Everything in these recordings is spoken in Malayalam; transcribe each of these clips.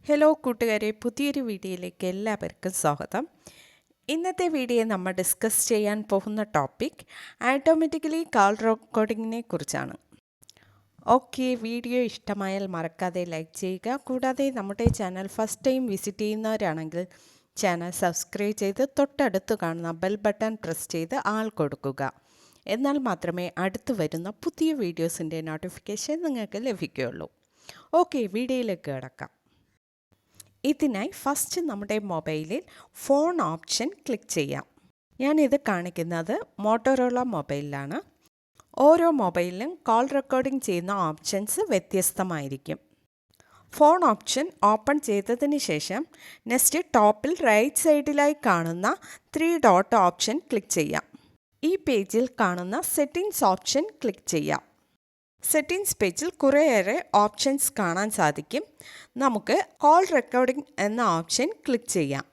ഹലോ കൂട്ടുകാരെ, പുതിയൊരു വീഡിയോയിലേക്ക് എല്ലാവർക്കും സ്വാഗതം. ഇന്നത്തെ വീഡിയോ നമ്മൾ ഡിസ്കസ് ചെയ്യാൻ പോകുന്ന ടോപ്പിക് ഓട്ടോമാറ്റിക്കലി കോൾ റെക്കോർഡിങ്ങിനെ കുറിച്ചാണ്. ഓക്കെ, വീഡിയോ ഇഷ്ടമായാൽ മറക്കാതെ ലൈക്ക് ചെയ്യുക. കൂടാതെ നമ്മുടെ ചാനൽ ഫസ്റ്റ് ടൈം വിസിറ്റ് ചെയ്യുന്നവരാണെങ്കിൽ ചാനൽ സബ്സ്ക്രൈബ് ചെയ്ത് തൊട്ടടുത്ത് കാണുന്ന ബെൽ ബട്ടൺ പ്രസ് ചെയ്ത് ആൾ കൊടുക്കുക. എന്നാൽ മാത്രമേ അടുത്ത് വരുന്ന പുതിയ വീഡിയോസിൻ്റെ നോട്ടിഫിക്കേഷൻ നിങ്ങൾക്ക് ലഭിക്കുകയുള്ളൂ. ഓക്കെ, വീഡിയോയിലേക്ക് കിടക്കാം. ഇതിനായി ഫസ്റ്റ് നമ്മുടെ മൊബൈലിൽ ഫോൺ ഓപ്ഷൻ ക്ലിക്ക് ചെയ്യാം. ഞാനിത് കാണിക്കുന്നത് മോട്ടോറോള മൊബൈലിലാണ്. ഓരോ മൊബൈലിലും കോൾ റെക്കോർഡിംഗ് ചെയ്യുന്ന ഓപ്ഷൻസ് വ്യത്യസ്തമായിരിക്കും. ഫോൺ ഓപ്ഷൻ ഓപ്പൺ ചെയ്തതിന് ശേഷം നെക്സ്റ്റ് ടോപ്പിൽ റൈറ്റ് സൈഡിലായി കാണുന്ന 3 ഡോട്ട് ഓപ്ഷൻ ക്ലിക്ക് ചെയ്യാം. ഈ പേജിൽ കാണുന്ന സെറ്റിംഗ്സ് ഓപ്ഷൻ ക്ലിക്ക് ചെയ്യാം. സെറ്റിംഗ്സ് പേജിൽ കുറേയേറെ ഓപ്ഷൻസ് കാണാൻ സാധിക്കും. നമുക്ക് കോൾ റെക്കോർഡിംഗ് എന്ന ഓപ്ഷൻ ക്ലിക്ക് ചെയ്യാം.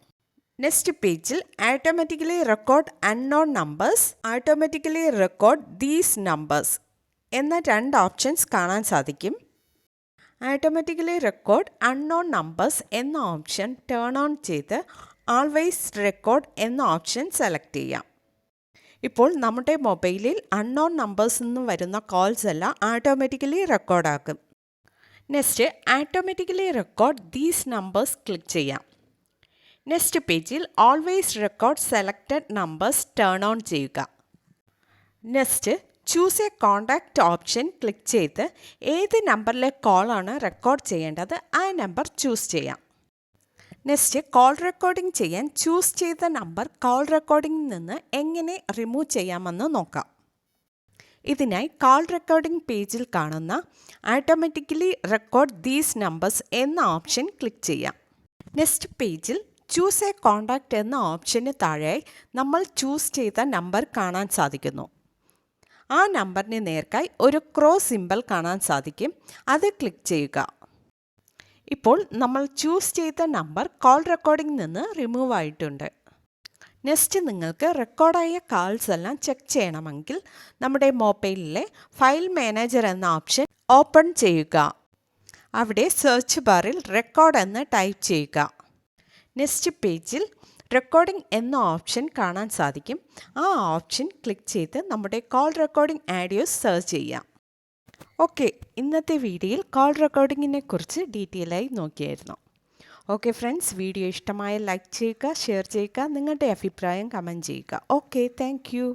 നെക്സ്റ്റ് പേജിൽ automatically record unknown numbers, automatically record these numbers എന്ന 2 ഓപ്ഷൻസ് കാണാൻ സാധിക്കും. ഓട്ടോമാറ്റിക്കലി റെക്കോർഡ് അൺനോൺ നമ്പേഴ്സ് എന്ന ഓപ്ഷൻ ടേൺ ഓൺ ചെയ്ത് ആൾവേസ് റെക്കോർഡ് എന്ന ഓപ്ഷൻ സെലക്ട് ചെയ്യാം. ഇപ്പോൾ നമ്മുടെ മൊബൈലിൽ അൺനോൺ നമ്പേഴ്സിൽ നിന്ന് വരുന്ന കോൾസ് എല്ലാം ഓട്ടോമാറ്റിക്കലി റെക്കോർഡാക്കും. Next automatically record these numbers click ചെയ്യാം. നെക്സ്റ്റ് പേജിൽ always record selected numbers turn on ചെയ്യുക. Next choose a contact option click ചെയ്ത് ഏത് നമ്പറിലെ കോളാണ് റെക്കോർഡ് ചെയ്യേണ്ടത് ആ നമ്പർ ചൂസ് ചെയ്യാം. നെക്സ്റ്റ് കോൾ റെക്കോർഡിംഗ് ചെയ്യാൻ ചൂസ് ചെയ്ത നമ്പർ കോൾ റെക്കോർഡിംഗിൽ നിന്ന് എങ്ങനെ റിമൂവ് ചെയ്യാമെന്ന് നോക്കാം. ഇതിനായി കോൾ റെക്കോർഡിംഗ് പേജിൽ കാണുന്ന ഓട്ടോമാറ്റിക്കലി റെക്കോർഡ് ദീസ് നമ്പേഴ്സ് എന്ന ഓപ്ഷൻ ക്ലിക്ക് ചെയ്യാം. നെക്സ്റ്റ് പേജിൽ ചൂസ് എ കോൺടാക്റ്റ് എന്ന ഓപ്ഷന് താഴെയായി നമ്മൾ ചൂസ് ചെയ്ത നമ്പർ കാണാൻ സാധിക്കുന്നു. ആ നമ്പറിന് നേർക്കായി ഒരു ക്രോസ് സിമ്പൽ കാണാൻ സാധിക്കും. അത് ക്ലിക്ക് ചെയ്യുക. ഇപ്പോൾ നമ്മൾ ചൂസ് ചെയ്ത നമ്പർ കോൾ റെക്കോർഡിംഗിൽ നിന്ന് റിമൂവ് ആയിട്ടുണ്ട്. നെക്സ്റ്റ് നിങ്ങൾക്ക് റെക്കോർഡായ കാൾസ് എല്ലാം ചെക്ക് ചെയ്യണമെങ്കിൽ നമ്മുടെ മൊബൈലിലെ ഫയൽ മാനേജർ എന്ന ഓപ്ഷൻ ഓപ്പൺ ചെയ്യുക. അവിടെ സെർച്ച് ബാറിൽ റെക്കോർഡ് എന്ന് ടൈപ്പ് ചെയ്യുക. നെക്സ്റ്റ് പേജിൽ റെക്കോർഡിംഗ് എന്ന ഓപ്ഷൻ കാണാൻ സാധിക്കും. ആ ഓപ്ഷൻ ക്ലിക്ക് ചെയ്ത് നമ്മുടെ കോൾ റെക്കോർഡിംഗ് ആഡിയോസ് സെർച്ച് ചെയ്യാം. ഓക്കെ, ഇന്നത്തെ വീഡിയോയിൽ കോൾ റെക്കോർഡിങ്ങിനെ കുറിച്ച് ഡീറ്റെയിൽ ആയി നോക്കിയായിരുന്നു. ഓക്കെ ഫ്രണ്ട്സ്, വീഡിയോ ഇഷ്ടമായ ലൈക്ക് ചെയ്യുക, ഷെയർ ചെയ്യുക, നിങ്ങളുടെ അഭിപ്രായം കമൻറ്റ് ചെയ്യുക. Okay, thank you.